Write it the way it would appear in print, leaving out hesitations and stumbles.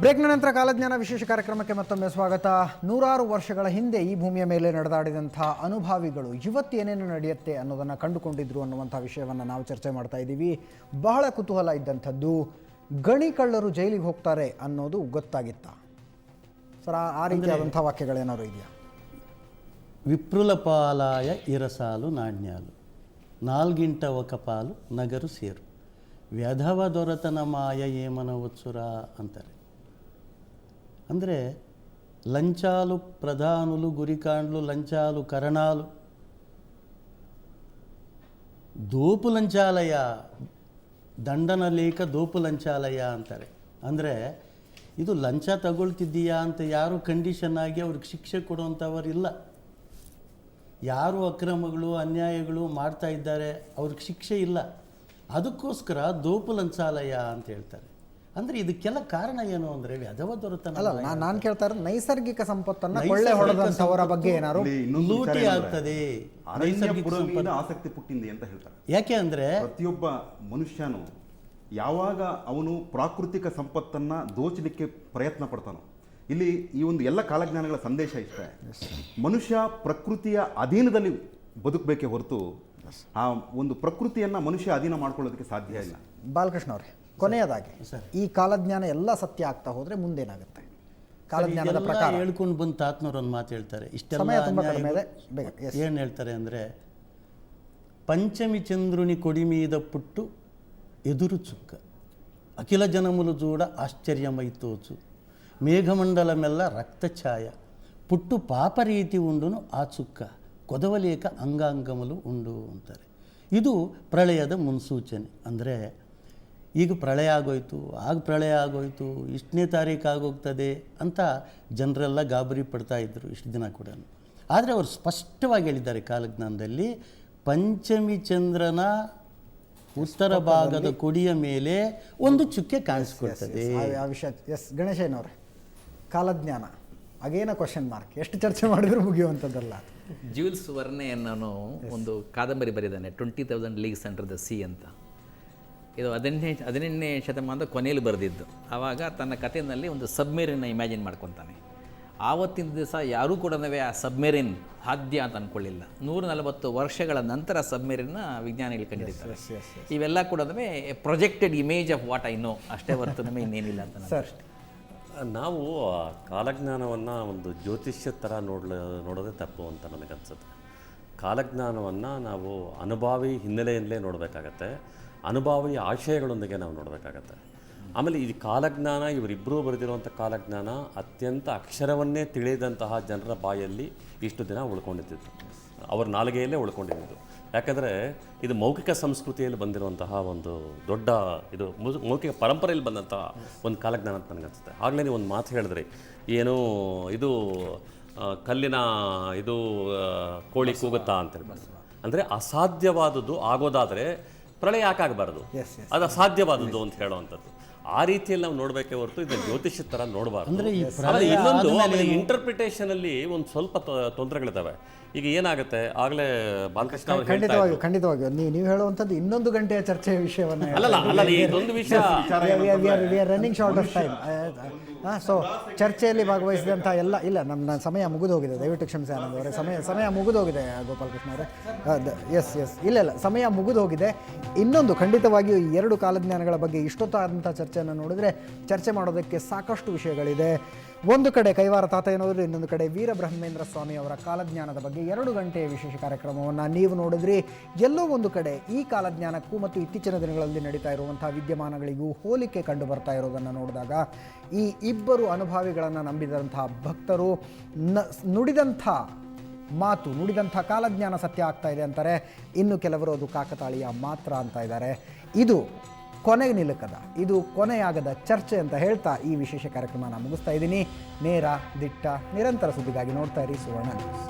ಬ್ರೇಕ್ನ ನಂತರ ಕಾಲಜ್ಞಾನ ವಿಶೇಷ ಕಾರ್ಯಕ್ರಮಕ್ಕೆ ಮತ್ತೊಮ್ಮೆ ಸ್ವಾಗತ. ನೂರಾರು ವರ್ಷಗಳ ಹಿಂದೆ ಈ ಭೂಮಿಯ ಮೇಲೆ ನಡೆದಾಡಿದಂಥ ಅನುಭಾವಿಗಳು ಇವತ್ತು ಏನೇನು ನಡೆಯುತ್ತೆ ಅನ್ನೋದನ್ನು ಕಂಡುಕೊಂಡಿದ್ರು ಅನ್ನುವಂಥ ವಿಷಯವನ್ನು ನಾವು ಚರ್ಚೆ ಮಾಡ್ತಾ ಇದ್ದೀವಿ. ಬಹಳ ಕುತೂಹಲ ಇದ್ದಂಥದ್ದು, ಗಣಿ ಕಳ್ಳರು ಜೈಲಿಗೆ ಹೋಗ್ತಾರೆ ಅನ್ನೋದು ಗೊತ್ತಾಗಿತ್ತ ಸರ್? ಆ ರೀತಿಯಾದಂಥ ವಾಕ್ಯಗಳೇನಾದ್ರು ಇದೆಯಾ? ವಿಪ್ರುಲ ಪಾಲಾಯ ಇರಸಾಲು ನಾಣ್ಯಾಲು, ನಾಲ್ಗಿಂಟ ఒక ಪಾಲು ನಗರು ಸೇರು, ವ್ಯಧವ ದೊರತನ ಮಾಯ ಏಮನ ಉತ್ಸುರ ಅಂತಾರೆ. ಅಂದರೆ లంచాలు ప్రధానులు, గురికాండ్లు, లంచాలు కరణాలు, దోపు లంచాలయ, ದಂಡನ ಲೇಖ ದೋಪು ಲಂಚಾಲಯ ಅಂತಾರೆ. ಅಂದರೆ ಇದು ಲಂಚ ತಗೊಳ್ತಿದ್ದೀಯಾ ಅಂತ ಯಾರು ಕಂಡೀಷನ್ ಆಗಿ ಅವ್ರಿಗೆ ಶಿಕ್ಷೆ ಕೊಡುವಂಥವರಿಲ್ಲ. ಯಾರು ಅಕ್ರಮಗಳು ಅನ್ಯಾಯಗಳು ಮಾಡ್ತಾ ಇದ್ದಾರೆ ಅವ್ರಿಗೆ ಶಿಕ್ಷೆ ಇಲ್ಲ, ಅದಕ್ಕೋಸ್ಕರ ದೋಪು ಲಂಚಾಲಯ ಅಂತ ಹೇಳ್ತಾರೆ. ಅಂದರೆ ಇದಕ್ಕೆಲ್ಲ ಕಾರಣ ಏನು ಅಂದರೆ ವ್ಯಧವ ದೊರೆತನ ಅಲ್ಲ. ನಾನು ಕೇಳ್ತಾ ಇರೋದು ನೈಸರ್ಗಿಕ ಸಂಪತ್ತನ್ನು ಕೊಳ್ಳೆ ಹೊಡೆದಂಥವರ ಬಗ್ಗೆ ಏನಾದ್ರು ಲೂಟಿ ಆಗ್ತದೆ. ಆಸಕ್ತಿ ಪುಟ್ಟಿಂದೆ ಅಂತ ಹೇಳ್ತಾರೆ. ಯಾಕೆ ಅಂದರೆ ಪ್ರತಿಯೊಬ್ಬ ಮನುಷ್ಯನು ಯಾವಾಗ ಅವನು ಪ್ರಾಕೃತಿಕ ಸಂಪತ್ತನ್ನು ದೋಚಲಿಕ್ಕೆ ಪ್ರಯತ್ನ ಪಡ್ತಾನೋ, ಇಲ್ಲಿ ಈ ಒಂದು ಎಲ್ಲ ಕಾಲಜ್ಞಾನಗಳ ಸಂದೇಶ ಇಷ್ಟೇ, ಮನುಷ್ಯ ಪ್ರಕೃತಿಯ ಅಧೀನದಲ್ಲಿ ಬದುಕಬೇಕೇ ಹೊರತು ಆ ಒಂದು ಪ್ರಕೃತಿಯನ್ನು ಮನುಷ್ಯ ಅಧೀನ ಮಾಡ್ಕೊಳ್ಳೋದಕ್ಕೆ ಸಾಧ್ಯ ಇಲ್ಲ. ಬಾಲಕೃಷ್ಣ ಅವರೇ, ಕೊನೆಯದಾಗಿ ಈ ಕಾಲಜ್ಞಾನ ಎಲ್ಲ ಸತ್ಯ ಆಗ್ತಾ ಹೋದ್ರೆ ಮುಂದೇನಾಗುತ್ತೆ? ಕಾಲಜ್ಞಾನದ ಪ್ರಕಾರ ಹೇಳ್ಕೊಂಡು ಬಂದು ತಾತ್ನವ್ರು ಒಂದು ಮಾತು ಹೇಳ್ತಾರೆ. ಇಷ್ಟೆಲ್ಲ ಏನು ಹೇಳ್ತಾರೆ ಅಂದರೆ, పంచమి చంద్రుని కొడి మీద పుట్టు ఎదురు చుక్క, అఖిల జనములు చూడ ఆశ్చర్యమైతోచు, మేఘమండలమెల్ల రక్తఛాయ, పుట్టు పాపరీతి ఉండును ಆ ಚುಕ್ಕ, ಕೊದವಲೇಕ ಅಂಗಾಂಗములు ಉಂಡು ಅಂತಾರೆ. ಇದು ಪ್ರಳಯದ ಮುನ್ಸೂಚನೆ. ಅಂದರೆ ಈಗ ಪ್ರಳಯ ಆಗೋಯ್ತು, ಆಗ ಪ್ರಳಯ ಆಗೋಯ್ತು, ಇಷ್ಟನೇ ತಾರೀಕು ಆಗೋಗ್ತದೆ ಅಂತ ಜನರೆಲ್ಲ ಗಾಬರಿ ಪಡ್ತಾ ಇದ್ದರು ಇಷ್ಟು ದಿನ ಕೂಡ. ಆದರೆ ಅವರು ಸ್ಪಷ್ಟವಾಗಿ ಹೇಳಿದ್ದಾರೆ ಕಾಲಜ್ಞಾನದಲ್ಲಿ, ಪಂಚಮಿ ಚಂದ್ರನ ಉತ್ತರ ಭಾಗದ ಕೊಡಿಯ ಮೇಲೆ ಒಂದು ಚುಕ್ಕೆ ಕಾಣಿಸ್ಕೊಳ್ತದೆ. ಆ ವಿಷಯ ಗಣೇಶನವ್ರೆ, ಕಾಲಜ್ಞಾನ ಅಗೇನ ಕ್ವಶನ್ ಮಾರ್ಕ್, ಎಷ್ಟು ಚರ್ಚೆ ಮಾಡಿದ್ರು ಮುಗಿಯುವಂಥದ್ದಲ್ಲ. ಜ್ಯೂಲ್ಸ್ ವರ್ನೆ ಅನ್ನೋ ಒಂದು ಕಾದಂಬರಿ ಬರೆದಿದ್ದಾನೆ, 20,000 ಲೀಗ್ಸ್ ಅಂಡರ್ ದ ಸಿ ಅಂತ. ಇದು 18ನೇ ಶತಮಾನದ ಕೊನೆಯಲ್ಲಿ ಬರೆದಿದ್ದು. ಆವಾಗ ತನ್ನ ಕಥೆಯಲ್ಲಿ ಒಂದು ಸಬ್ಮೆರಿನ್ನ ಇಮ್ಯಾಜಿನ್ ಮಾಡ್ಕೊತಾನೆ. ಆವತ್ತಿನ ದಿವಸ ಯಾರೂ ಕೂಡ ಆ ಸಬ್ಮೆರಿನ್ ಸಾಧ್ಯ ಅಂತ ಅಂದ್ಕೊಳ್ಳಿಲ್ಲ. 140 ವರ್ಷಗಳ ನಂತರ ಸಬ್ಮೆರಿನ್ನ ವಿಜ್ಞಾನಿಗಳು ಕಂಡಿದ್ದಾರೆ. ಇವೆಲ್ಲ ಕೂಡ projected image of what I know ಅಷ್ಟೇ ಹೊರತು ನಮಗೆ ಇನ್ನೇನಿಲ್ಲ ಅಂತ. ಸರ್, ನಾವು ಕಾಲಜ್ಞಾನವನ್ನು ಒಂದು ಜ್ಯೋತಿಷ್ಯ ಥರ ನೋಡೋದೇ ತಪ್ಪು ಅಂತ ನನಗನ್ಸುತ್ತೆ. ಕಾಲಜ್ಞಾನವನ್ನು ನಾವು ಅನುಭಾವಿ ಹಿನ್ನೆಲೆಯಲ್ಲೇ ನೋಡಬೇಕಾಗತ್ತೆ, ಅನುಭಾವಿ ಆಶಯಗಳೊಂದಿಗೆ ನಾವು ನೋಡಬೇಕಾಗತ್ತೆ. ಆಮೇಲೆ ಈ ಕಾಲಜ್ಞಾನ, ಇವರಿಬ್ಬರೂ ಬರೆದಿರುವಂಥ ಕಾಲಜ್ಞಾನ ಅತ್ಯಂತ ಅಕ್ಷರವನ್ನೇ ತಿಳಿದಂತಹ ಜನರ ಬಾಯಲ್ಲಿ ಇಷ್ಟು ದಿನ ಉಳ್ಕೊಂಡಿದ್ದು, ಅವ್ರ ನಾಲಿಗೆಯಲ್ಲೇ ಉಳ್ಕೊಂಡಿದ್ದು. ಯಾಕಂದರೆ ಇದು ಮೌಖಿಕ ಸಂಸ್ಕೃತಿಯಲ್ಲಿ ಬಂದಿರುವಂತಹ ಒಂದು ದೊಡ್ಡ, ಇದು ಮೌಖಿಕ ಪರಂಪರೆಯಲ್ಲಿ ಬಂದಂತಹ ಒಂದು ಕಾಲಜ್ಞಾನ ಅಂತ ನನಗನ್ಸುತ್ತೆ. ಆಗಲೇ ನೀವು ಒಂದು ಮಾತು ಹೇಳಿದ್ರಿ, ಏನು ಇದು ಕಲ್ಲಿನ ಇದು ಕೋಳಿ ಕೂಗುತ್ತಾ ಅಂತ ಹೇಳ್ಬಾರ್ದು. ಅಂದರೆ ಅಸಾಧ್ಯವಾದದ್ದು ಆಗೋದಾದರೆ ಪ್ರಳಯ ಯಾಕಾಗಬಾರ್ದು, ಅದು ಅಸಾಧ್ಯವಾದದ್ದು ಅಂತ ಹೇಳೋವಂಥದ್ದು. ಆ ರೀತಿಯಲ್ಲಿ ನಾವು ನೋಡಬೇಕೇ ಹೊರತು ಇದನ್ನು ಜ್ಯೋತಿಷ್ಯ ಥರ ನೋಡಬಾರ್ದು. ಅಂದರೆ ಇನ್ನೊಂದು ಇಂಟರ್ಪ್ರಿಟೇಷನಲ್ಲಿ ಒಂದು ಸ್ವಲ್ಪ ತೊಂದರೆಗಳಿದ್ದಾವೆ. ಈಗ ಏನಾಗುತ್ತೆ, ಆಗಲೇ ಬಾಲಕೃಷ್ಣ ಅವರು ಖಂಡಿತವಾಗಿಯೂ ನೀವು ಹೇಳುವಂಥದ್ದು ಇನ್ನೊಂದು ಗಂಟೆಯ ಚರ್ಚೆಯ ವಿಷಯವನ್ನು ಅಲ್ಲ ಇದೊಂದು ವಿಷಯ, running short of time. So ಚರ್ಚೆಯಲ್ಲಿ ಭಾಗವಹಿಸಿದಂಥ ಇಲ್ಲ, ನಮ್ಮ ಸಮಯ ಮುಗಿದು ಹೋಗಿದೆ. ದಯವಿಟ್ಟು ಕ್ಷಮಿಸಿ ಆನಂದ್ ಅವರೇ, ಸಮಯ ಮುಗಿದು ಹೋಗಿದೆ. ಗೋಪಾಲಕೃಷ್ಣ ಅವರೇ, ಎಸ್ ಇಲ್ಲ ಸಮಯ ಮುಗಿದು ಹೋಗಿದೆ. ಇನ್ನೊಂದು ಖಂಡಿತವಾಗಿಯೂ ಈ ಎರಡು ಕಾಲಜ್ಞಾನಗಳ ಬಗ್ಗೆ ಇಷ್ಟೊತ್ತಾದಂಥ ಚರ್ಚೆಯನ್ನು ನೋಡಿದರೆ ಚರ್ಚೆ ಮಾಡೋದಕ್ಕೆ ಸಾಕಷ್ಟು ವಿಷಯಗಳಿದೆ. ಒಂದು ಕಡೆ ಕೈವಾರ ತಾತಯ್ಯನವರು, ಇನ್ನೊಂದು ಕಡೆ ವೀರಬ್ರಹ್ಮೇಂದ್ರ ಸ್ವಾಮಿ ಅವರ ಕಾಲಜ್ಞಾನದ ಬಗ್ಗೆ 2 ಗಂಟೆಯ ವಿಶೇಷ ಕಾರ್ಯಕ್ರಮವನ್ನು ನೀವು ನೋಡಿದ್ರಿ. ಎಲ್ಲೋ ಒಂದು ಕಡೆ ಈ ಕಾಲಜ್ಞಾನಕ್ಕೂ ಮತ್ತು ಇತ್ತೀಚಿನ ದಿನಗಳಲ್ಲಿ ನಡೀತಾ ಇರುವಂಥ ವಿದ್ಯಮಾನಗಳಿಗೂ ಹೋಲಿಕೆ ಕಂಡು ಬರ್ತಾ ಇರೋದನ್ನು ನೋಡಿದಾಗ, ಈ ಇಬ್ಬರು ಅನುಭಾವಿಗಳನ್ನು ನಂಬಿದಂತಹ ಭಕ್ತರು ನುಡಿದಂಥ ಮಾತು, ನುಡಿದಂಥ ಕಾಲಜ್ಞಾನ ಸತ್ಯ ಆಗ್ತಾ ಇದೆ ಅಂತಾರೆ. ಇನ್ನು ಕೆಲವರು ಅದು ಕಾಕತಾಳೀಯ ಮಾತ್ರ ಅಂತ ಇದ್ದಾರೆ. ಇದು ಕೊನೆಗೆ ನಿಲ್ಲುಕದ, ಇದು ಕೊನೆಯಾಗದ ಚರ್ಚೆ ಅಂತ ಹೇಳ್ತಾ ಈ ವಿಶೇಷ ಕಾರ್ಯಕ್ರಮ ನಾನು ಮುಗಿಸ್ತಾ ಇದ್ದೀನಿ. ನೇರ, ದಿಟ್ಟ, ನಿರಂತರ ಸುದ್ದಿಗಾಗಿ ನೋಡ್ತಾ ಇರಿ ಸುವರ್ಣ ನ್ಯೂಸ್.